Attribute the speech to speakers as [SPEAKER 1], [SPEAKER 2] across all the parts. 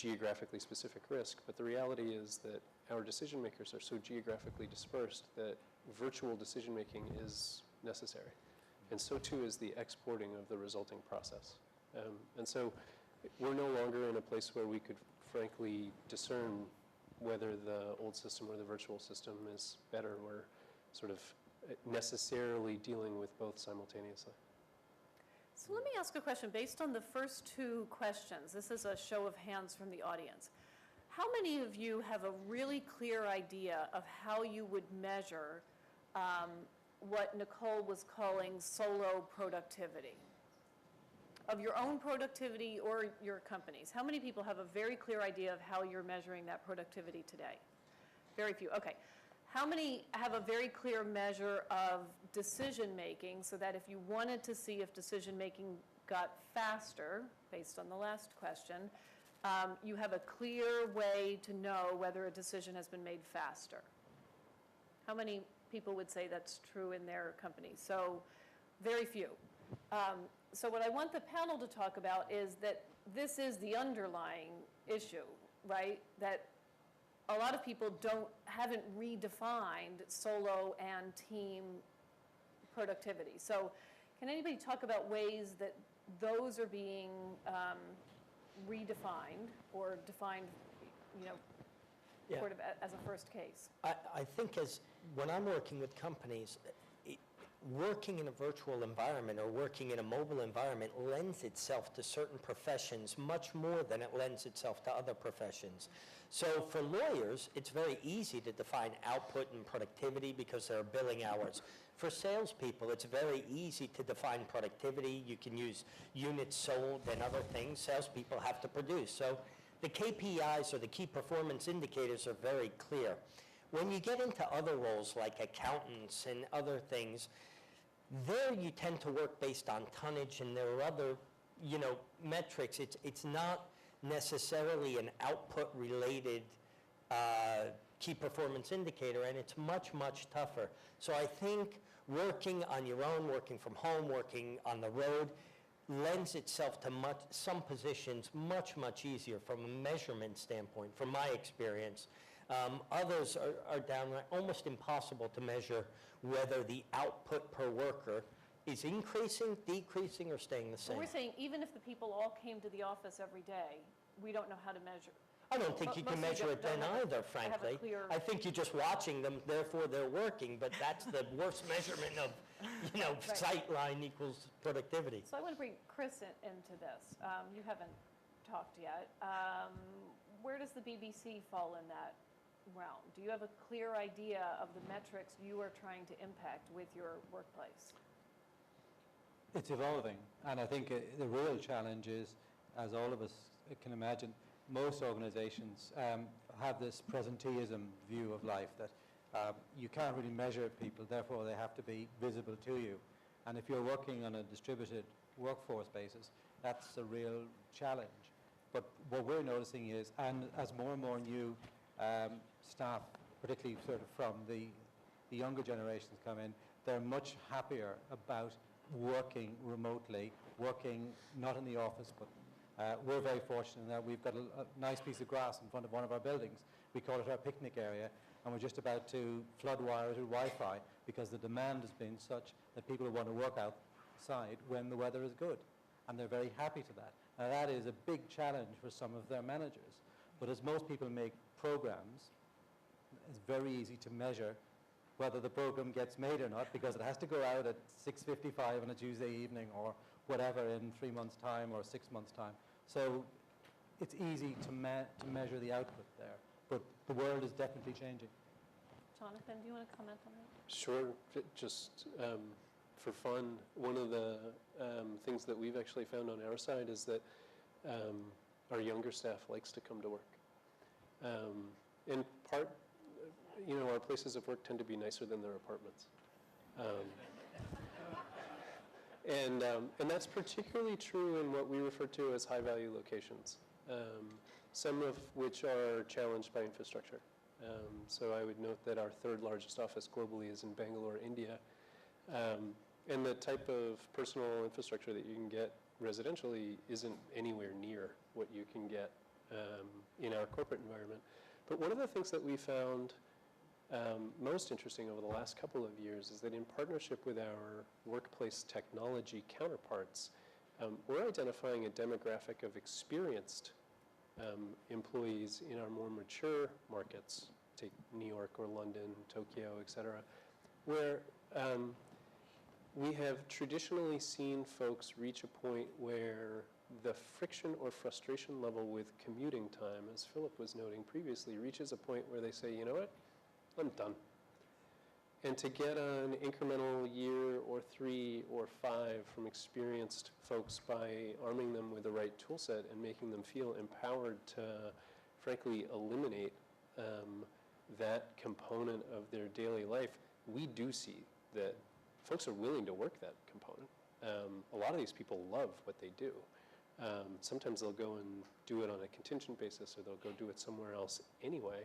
[SPEAKER 1] geographically specific risk, but the reality is that our decision makers are so geographically dispersed that virtual decision making is necessary. And so too is the exporting of the resulting process. And so we're no longer in a place where we could frankly discern whether the old system or the virtual system is better. We're sort of necessarily dealing with both simultaneously.
[SPEAKER 2] So let me ask a question based on the first two questions. This is a show of hands from the audience. How many of you have a really clear idea of how you would measure what Nicole was calling solo productivity? Of your own productivity or your company's? How many people have a very clear idea of how you're measuring that productivity today? Very few. Okay. How many have a very clear measure of decision making so that if you wanted to see if decision making got faster, based on the last question, you have a clear way to know whether a decision has been made faster? How many people would say that's true in their company? So very few. So what I want the panel to talk about is that this is the underlying issue, right? That a lot of people haven't redefined solo and team productivity. So can anybody talk about ways that those are being redefined or defined, sort of as a first case?
[SPEAKER 3] I think when I'm working with companies, working in a virtual environment or working in a mobile environment lends itself to certain professions much more than it lends itself to other professions. So for lawyers, it's very easy to define output and productivity because there are billing hours. For salespeople, it's very easy to define productivity. You can use units sold and other things. Salespeople have to produce. So the KPIs or the key performance indicators are very clear. When you get into other roles like accountants and other things, there you tend to work based on tonnage, and there are other, metrics. It's not necessarily an output-related key performance indicator, and it's much, much tougher. So I think working on your own, working from home, working on the road, lends itself to some positions much, much easier from a measurement standpoint, from my experience. Others are downright almost impossible to measure whether the output per worker is increasing, decreasing, or staying the same.
[SPEAKER 2] We're saying even if the people all came to the office every day, we don't know how to measure.
[SPEAKER 3] I don't think you can measure it then either, frankly. I think you're just watching them, therefore they're working, but that's the worst measurement of, right. Sight line equals productivity.
[SPEAKER 2] So I want to bring Chris into this. You haven't talked yet. Where does the BBC fall in that realm? Do you have a clear idea of the metrics you are trying to impact with your workplace?
[SPEAKER 4] It's evolving, and I think the real challenge is, as all of us can imagine, most organizations have this presenteeism view of life that you can't really measure people, therefore they have to be visible to you. And if you're working on a distributed workforce basis, that's a real challenge. But what we're noticing is, and as more and more new staff, particularly sort of from the younger generations come in, they're much happier about working remotely, working not in the office, but we're very fortunate in that we've got a nice piece of grass in front of one of our buildings. We call it our picnic area, and we're just about to flood wire it with Wi-Fi because the demand has been such that people want to work outside when the weather is good, and they're very happy to that. Now that is a big challenge for some of their managers, but as most people make programs, it's very easy to measure whether the program gets made or not because it has to go out at 6:55 on a Tuesday evening or whatever in 3 months' time or 6 months' time. So it's easy to measure the output there, but the world is definitely changing.
[SPEAKER 2] Jonathan, do you want to comment on that?
[SPEAKER 1] Sure. Just for fun, one of the things that we've actually found on our side is that our younger staff likes to come to work. In part, our places of work tend to be nicer than their apartments. And that's particularly true in what we refer to as high-value locations, some of which are challenged by infrastructure. So I would note that our third largest office globally is in Bangalore, India. And the type of personal infrastructure that you can get residentially isn't anywhere near what you can get in our corporate environment. But one of the things that we found most interesting over the last couple of years is that in partnership with our workplace technology counterparts, we're identifying a demographic of experienced employees in our more mature markets, take New York or London, Tokyo, et cetera, where we have traditionally seen folks reach a point where the friction or frustration level with commuting time, as Philip was noting previously, reaches a point where they say, you know what, I'm done. And to get an incremental year or 3 or 5 from experienced folks by arming them with the right tool set and making them feel empowered to, frankly, eliminate that component of their daily life, we do see that folks are willing to work that component. A lot of these people love what they do. Sometimes they'll go and do it on a contingent basis, or they'll go do it somewhere else anyway.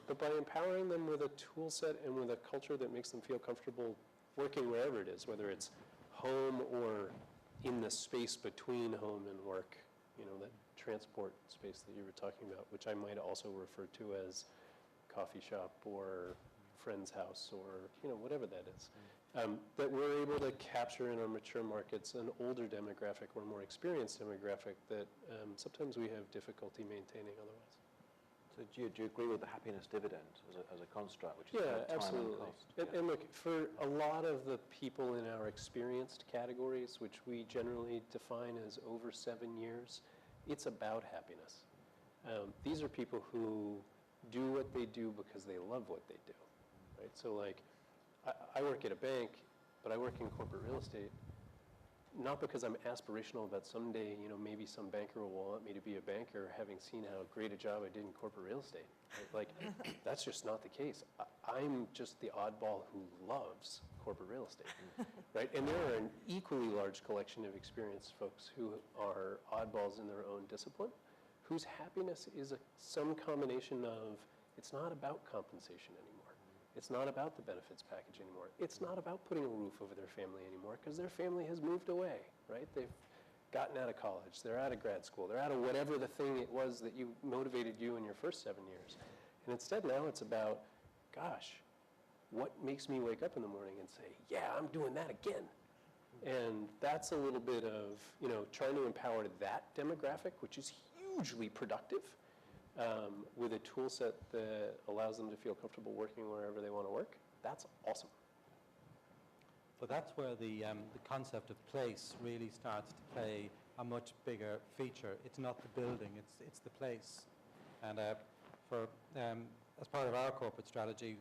[SPEAKER 1] But by empowering them with a tool set and with a culture that makes them feel comfortable working wherever it is, whether it's home or in the space between home and work, you know, that transport space that you were talking about, which I might also refer to as coffee shop or friend's house or, you know, whatever that is. That we're able to capture in our mature markets an older demographic or more experienced demographic that sometimes we have difficulty maintaining otherwise.
[SPEAKER 5] So do you agree with the happiness dividend as a construct, which is
[SPEAKER 1] Yeah,
[SPEAKER 5] time
[SPEAKER 1] absolutely.
[SPEAKER 5] and cost?
[SPEAKER 1] And look, for a lot of the people in our experienced categories, which we generally define as over 7 years, it's about happiness. These are people who do what they do because they love what they do, right? So like, I work at a bank, but I work in corporate real estate, not because I'm aspirational about someday, you know, maybe some banker will want me to be a banker, having seen how great a job I did in corporate real estate. Right? Like, that's just not the case. I'm just the oddball who loves corporate real estate, right? And there are an equally large collection of experienced folks who are oddballs in their own discipline, whose happiness is some combination of, it's not about compensation anymore. It's not about the benefits package anymore. It's not about putting a roof over their family anymore because their family has moved away, right? They've gotten out of college. They're out of grad school. They're out of whatever the thing it was that you motivated you in your first 7 years. And instead now it's about, gosh, what makes me wake up in the morning and say, yeah, I'm doing that again. And that's a little bit of, you know, trying to empower that demographic, which is hugely productive, with a tool set that allows them to feel comfortable working wherever they want to work. That's awesome.
[SPEAKER 4] But that's where the concept of place really starts to play a much bigger feature. It's not the building, it's the place. And as part of our corporate strategy,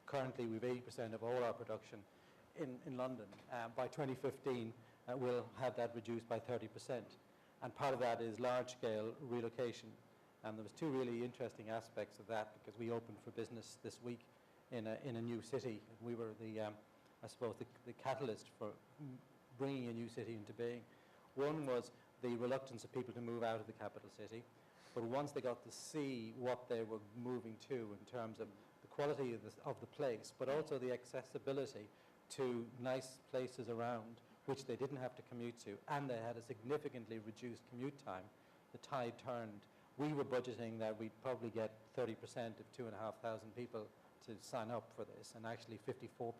[SPEAKER 4] currently we've 80% of all our production in London. By 2015, we'll have that reduced by 30%. And part of that is large-scale relocation. And there was 2 really interesting aspects of that, because we opened for business this week in a new city. We were I suppose, the catalyst for bringing a new city into being. One was the reluctance of people to move out of the capital city, but once they got to see what they were moving to in terms of the quality of the place, but also the accessibility to nice places around which they didn't have to commute to, and they had a significantly reduced commute time, the tide turned. We were budgeting that we'd probably get 30% of 2,500 people to sign up for this, and actually 54%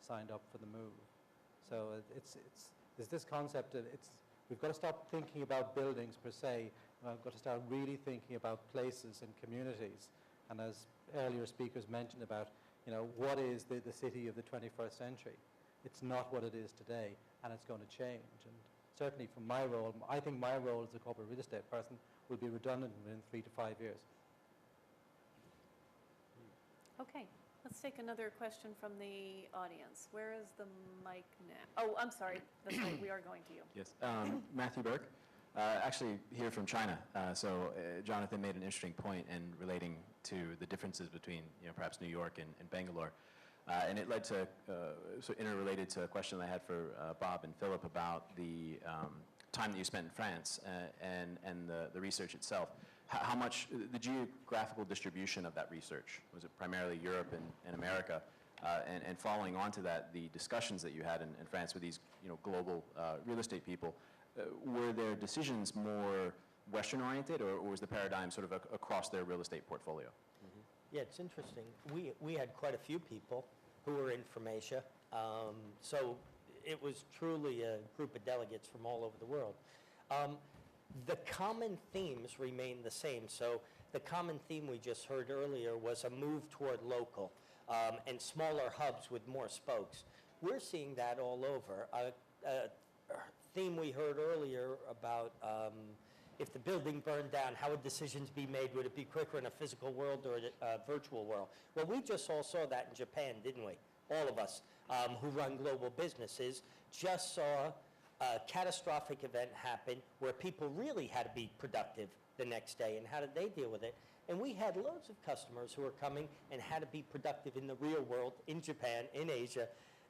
[SPEAKER 4] signed up for the move. So there's this concept that we've got to stop thinking about buildings per se, and we've got to start really thinking about places and communities. And as earlier speakers mentioned about, you know, what is the city of the 21st century? It's not what it is today, and it's going to change. And certainly from my role, I think my role as a corporate real estate person will be redundant within 3 to 5 years.
[SPEAKER 2] Okay, let's take another question from the audience. Where is the mic now? Oh, I'm sorry. That's right, we are going to you.
[SPEAKER 6] Yes, Matthew Burke, actually here from China. So Jonathan made an interesting point in relating to the differences between, you know, perhaps New York and Bangalore. And it led to, so interrelated to a question I had for Bob and Philip about the time that you spent in France and the research itself. How much, the geographical distribution of that research, was it primarily Europe and America? And following on to that, the discussions that you had in France with these, you know, global real estate people, were their decisions more Western-oriented, or was the paradigm sort of across their real estate portfolio?
[SPEAKER 3] Yeah, it's interesting. We had quite a few people who were in from Asia, so it was truly a group of delegates from all over the world. The common themes remain the same. So the common theme we just heard earlier was a move toward local and smaller hubs with more spokes. We're seeing that all over. A theme we heard earlier about if the building burned down, how would decisions be made? Would it be quicker in a physical world or a virtual world? Well, we just all saw that in Japan, didn't we? All of us who run global businesses just saw a catastrophic event happen where people really had to be productive the next day, and how did they deal with it? And we had loads of customers who were coming and had to be productive in the real world, in Japan, in Asia,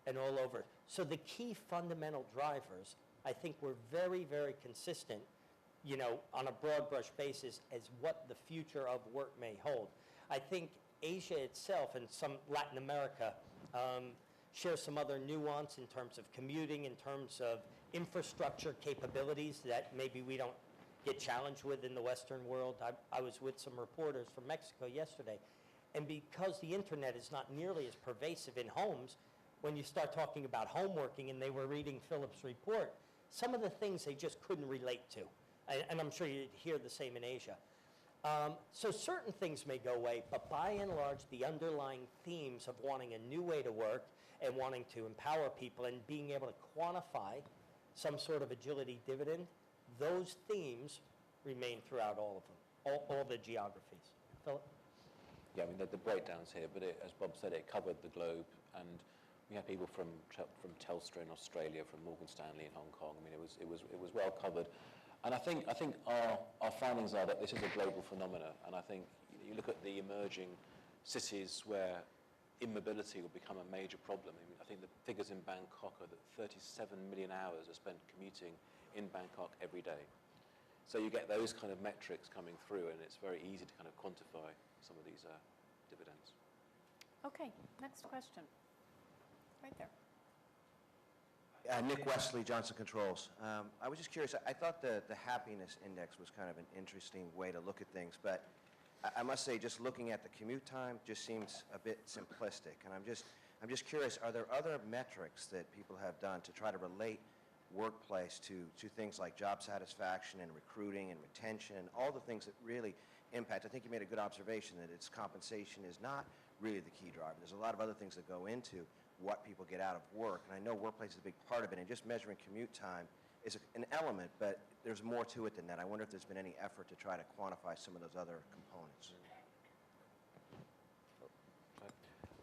[SPEAKER 3] and all over. So the key fundamental drivers, I think, were very, very consistent, you know, on a broad brush basis as what the future of work may hold. I think Asia itself and some Latin America share some other nuance in terms of commuting, in terms of infrastructure capabilities that maybe we don't get challenged with in the Western world. I was with some reporters from Mexico yesterday, and because the internet is not nearly as pervasive in homes, when you start talking about home working and they were reading Philip's report, some of the things they just couldn't relate to. And I'm sure you'd hear the same in Asia. So certain things may go away, but by and large, the underlying themes of wanting a new way to work and wanting to empower people and being able to quantify some sort of agility dividend, those themes remain throughout all of them, all the geographies. Philip?
[SPEAKER 5] Yeah, I mean, the breakdowns here, but as Bob said, it covered the globe, and we had people from Telstra in Australia, from Morgan Stanley in Hong Kong. I mean, it was well covered. And I think our findings are that this is a global phenomena, and I think you look at the emerging cities where immobility will become a major problem. I mean, I think the figures in Bangkok are that 37 million hours are spent commuting in Bangkok every day. So you get those kind of metrics coming through, and it's very easy to kind of quantify some of these dividends.
[SPEAKER 2] Okay, next question. Right there.
[SPEAKER 7] Nick Wesley, Johnson Controls. I was just curious. I thought the happiness index was kind of an interesting way to look at things, but I must say, just looking at the commute time just seems a bit simplistic. And I'm just curious, are there other metrics that people have done to try to relate workplace to things like job satisfaction and recruiting and retention, and all the things that really impact? I think you made a good observation that its compensation is not really the key driver. There's a lot of other things that go into what people get out of work, and I know workplace is a big part of it, and just measuring commute time is an element, but there's more to it than that. I wonder if there's been any effort to try to quantify some of those other components.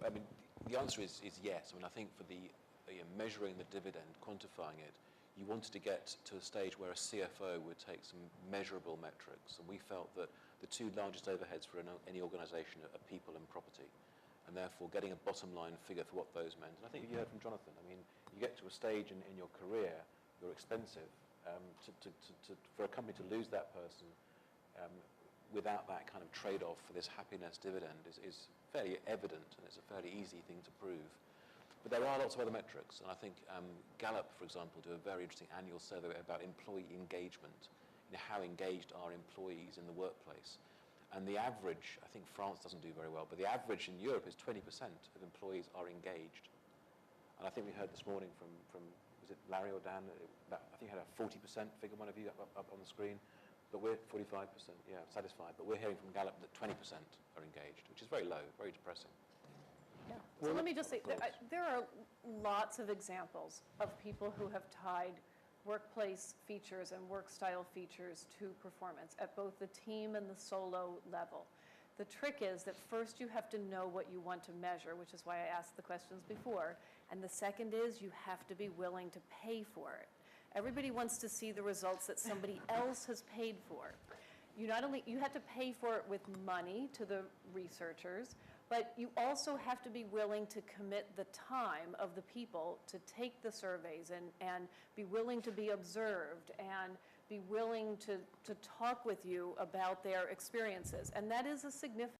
[SPEAKER 5] I mean, the answer is yes. I mean, I think for measuring the dividend, quantifying it, you wanted to get to a stage where a CFO would take some measurable metrics, and we felt that the two largest overheads for any organisation are people and property, and therefore getting a bottom line figure for what those meant. And I think you heard from Jonathan, I mean, you get to a stage in your career, you're expensive. For a company to lose that person without that kind of trade-off for this happiness dividend is fairly evident, and it's a fairly easy thing to prove. But there are lots of other metrics, and I think Gallup, for example, do a very interesting annual survey about employee engagement, how engaged are employees in the workplace. And the average, I think France doesn't do very well, but the average in Europe is 20% of employees are engaged. And I think we heard this morning from was it Larry or Dan? I think you had a 40% figure, one of you up on the screen, but we're 45%, yeah, satisfied. But we're hearing from Gallup that 20% are engaged, which is very low, very depressing.
[SPEAKER 2] Yeah. So let me just say, there are lots of examples of people who have tied workplace features and work style features to performance at both the team and the solo level. The trick is that first you have to know what you want to measure, which is why I asked the questions before, and the second is you have to be willing to pay for it. Everybody wants to see the results that somebody else has paid for. You have to pay for it with money to the researchers, but you also have to be willing to commit the time of the people to take the surveys and be willing to be observed and be willing to talk with you about their experiences. And that is a significant